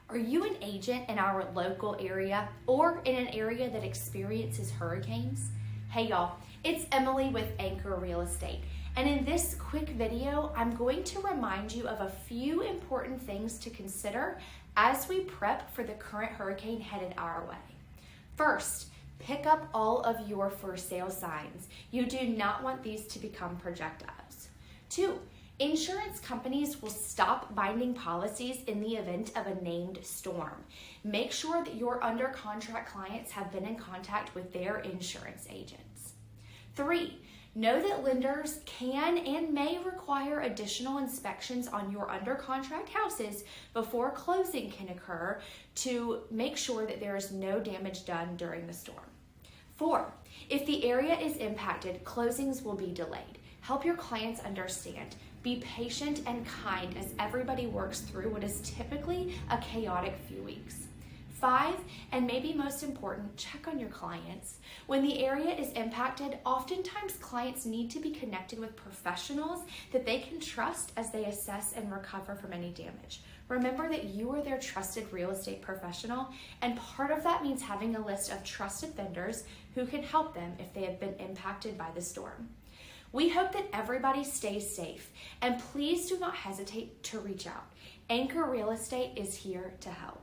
Are you an agent in our local area or in an area that experiences hurricanes? Hey y'all, it's Emily with Anchor Real Estate. And in this quick video, I'm going to remind you of a few important things to consider as we prep for the current hurricane headed our way. First, pick up all of your for sale signs. You do not want these to become projectiles. 2, insurance companies will stop binding policies in the event of a named storm. Make sure that your under contract clients have been in contact with their insurance agents. 3, know that lenders can and may require additional inspections on your under contract houses before closing can occur to make sure that there is no damage done during the storm. 4, if the area is impacted, closings will be delayed. Help your clients understand. Be patient and kind as everybody works through what is typically a chaotic few weeks. 5, and maybe most important, check on your clients. When the area is impacted, oftentimes clients need to be connected with professionals that they can trust as they assess and recover from any damage. Remember that you are their trusted real estate professional, and part of that means having a list of trusted vendors who can help them if they have been impacted by the storm. We hope that everybody stays safe, and please do not hesitate to reach out. Anchor Real Estate is here to help.